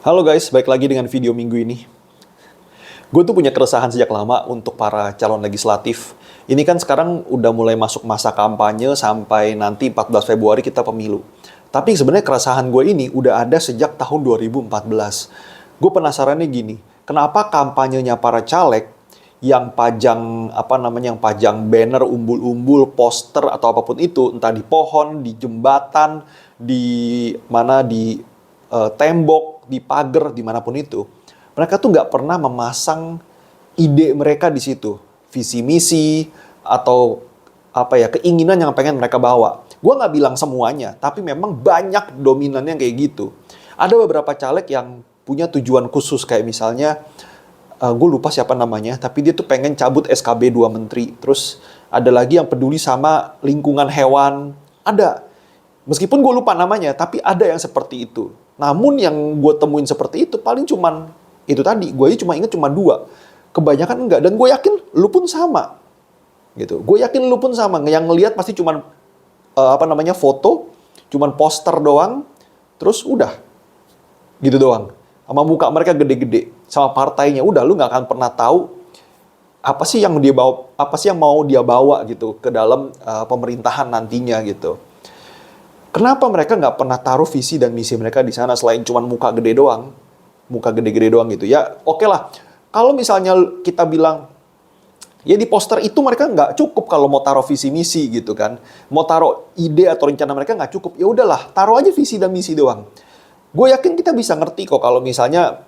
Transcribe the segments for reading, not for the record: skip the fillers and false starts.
Halo guys, balik lagi dengan video minggu ini. Gue tuh punya keresahan sejak lama untuk para calon legislatif. Ini kan sekarang udah mulai masuk masa kampanye sampai nanti 14 Februari kita pemilu. Tapi sebenarnya keresahan gue ini udah ada sejak tahun 2014. Gue penasarannya gini, kenapa kampanyenya para caleg yang pajang yang pajang banner umbul-umbul, poster atau apapun itu, entah di pohon, di jembatan, di tembok, di pagar, dimanapun itu, mereka tuh nggak pernah memasang ide mereka di situ, visi misi atau keinginan yang pengen mereka bawa. Gue nggak bilang semuanya, tapi memang banyak dominannya kayak gitu. Ada beberapa caleg yang punya tujuan khusus, kayak misalnya gue lupa siapa namanya, tapi dia tuh pengen cabut SKB 2 menteri. Terus ada lagi yang peduli sama lingkungan hewan. Ada. Meskipun gue lupa namanya, tapi ada yang seperti itu. Namun yang gue temuin seperti itu paling cuman itu tadi. Gue cuma inget cuma 2. Kebanyakan enggak. Dan gue yakin lu pun sama. Gitu. Gue yakin lu pun sama. Yang ngelihat pasti cuman foto, cuman poster doang, terus udah. Gitu doang. Sama muka mereka gede-gede, sama partainya. Udah, lu nggak akan pernah tahu apa sih yang dia bawa, apa sih yang mau dia bawa gitu ke dalam pemerintahan nantinya gitu. Kenapa mereka nggak pernah taruh visi dan misi mereka di sana selain cuma muka gede doang? Muka gede-gede doang gitu. Ya oke lah. Kalau misalnya kita bilang, ya di poster itu mereka nggak cukup kalau mau taruh visi misi gitu kan. Mau taruh ide atau rencana mereka nggak cukup. Ya udahlah, taruh aja visi dan misi doang. Gue yakin kita bisa ngerti kok kalau misalnya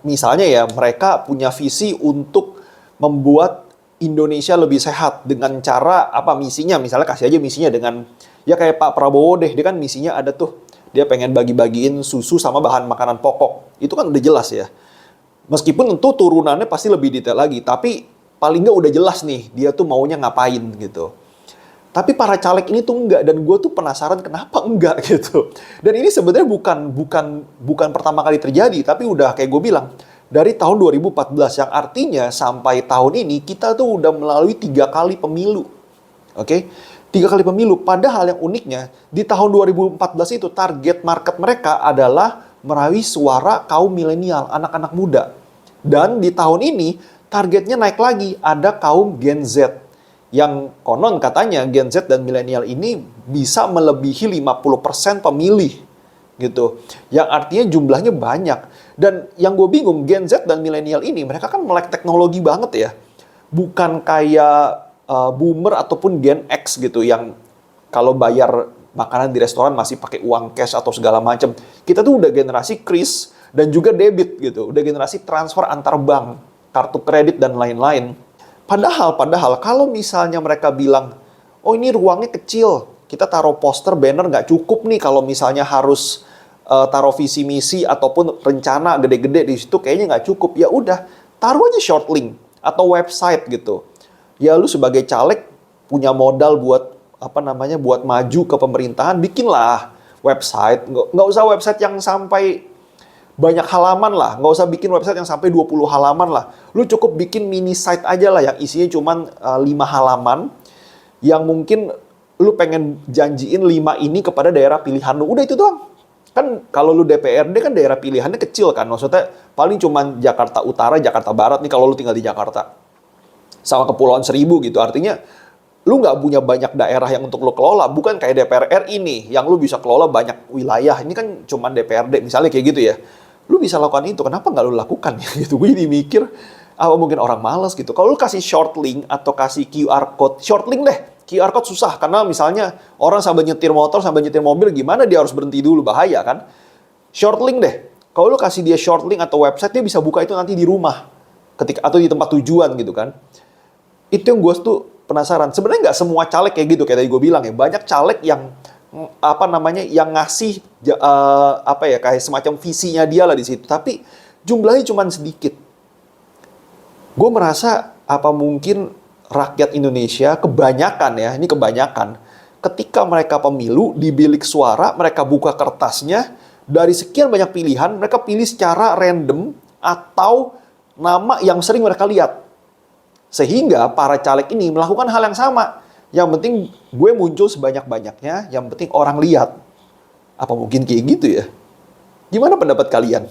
ya mereka punya visi untuk membuat Indonesia lebih sehat dengan cara misinya, misalnya kasih aja misinya dengan ya kayak Pak Prabowo deh, dia kan misinya ada tuh, dia pengen bagi-bagiin susu sama bahan makanan pokok, itu kan udah jelas ya. Meskipun tentu turunannya pasti lebih detail lagi, tapi paling nggak udah jelas nih dia tuh maunya ngapain gitu. Tapi para caleg ini tuh enggak, dan gue tuh penasaran kenapa enggak gitu. Dan ini sebenarnya bukan pertama kali terjadi, tapi udah kayak gue bilang dari tahun 2014, yang artinya sampai tahun ini kita tuh udah melalui 3 kali pemilu. Oke? 3 kali pemilu. Padahal yang uniknya di tahun 2014 itu target market mereka adalah meraih suara kaum milenial, anak-anak muda. Dan di tahun ini targetnya naik lagi, ada kaum Gen Z. Yang konon katanya Gen Z dan milenial ini bisa melebihi 50% pemilih gitu. Yang artinya jumlahnya banyak. Dan yang gue bingung, Gen Z dan milenial ini mereka kan melek teknologi banget ya. Bukan kayak boomer ataupun Gen X gitu yang kalau bayar makanan di restoran masih pakai uang cash atau segala macam. Kita tuh udah generasi kris dan juga debit gitu. Udah generasi transfer antar bank, kartu kredit dan lain-lain. Padahal kalau misalnya mereka bilang, oh ini ruangnya kecil, kita taruh poster, banner nggak cukup nih kalau misalnya harus taruh visi misi ataupun rencana gede-gede di situ kayaknya nggak cukup. Ya udah, taruh aja short link atau website gitu. Ya lu sebagai caleg punya modal buat buat maju ke pemerintahan, bikinlah website. Nggak usah website yang sampai banyak halaman lah, nggak usah bikin website yang sampai 20 halaman lah. Lu cukup bikin mini site aja lah yang isinya cuman 5 halaman, yang mungkin lu pengen janjiin 5 ini kepada daerah pilihan lu. Udah itu doang. Kan kalau lu DPRD kan daerah pilihannya kecil kan, maksudnya paling cuman Jakarta Utara, Jakarta Barat nih kalau lu tinggal di Jakarta. Sama Kepulauan Seribu gitu, artinya lu nggak punya banyak daerah yang untuk lu kelola, bukan kayak DPR RI nih, yang lu bisa kelola banyak wilayah. Ini kan cuman DPRD, misalnya kayak gitu ya. Lu bisa lakukan itu, kenapa nggak lu lakukan ya gitu. Gue jadi mikir, mungkin orang malas gitu. Kalau lu kasih short link atau kasih QR code, short link deh, QR code susah, karena misalnya orang sambil nyetir motor, sambil nyetir mobil, gimana dia harus berhenti dulu, bahaya kan. Short link deh, kalau lu kasih dia short link atau website, dia bisa buka itu nanti di rumah, atau di tempat tujuan gitu kan. Itu yang gue tuh penasaran. Sebenarnya nggak semua caleg kayak gitu, kayak tadi gue bilang ya. Banyak caleg yang yang ngasih kayak semacam visinya dia lah di situ. Tapi jumlahnya cuma sedikit. Gue merasa mungkin rakyat Indonesia kebanyakan ya, ini kebanyakan, ketika mereka pemilu di bilik suara, mereka buka kertasnya, dari sekian banyak pilihan, mereka pilih secara random atau nama yang sering mereka lihat. Sehingga para caleg ini melakukan hal yang sama. Yang penting gue muncul sebanyak-banyaknya, yang penting orang lihat. Apa mungkin kayak gitu ya? Gimana pendapat kalian?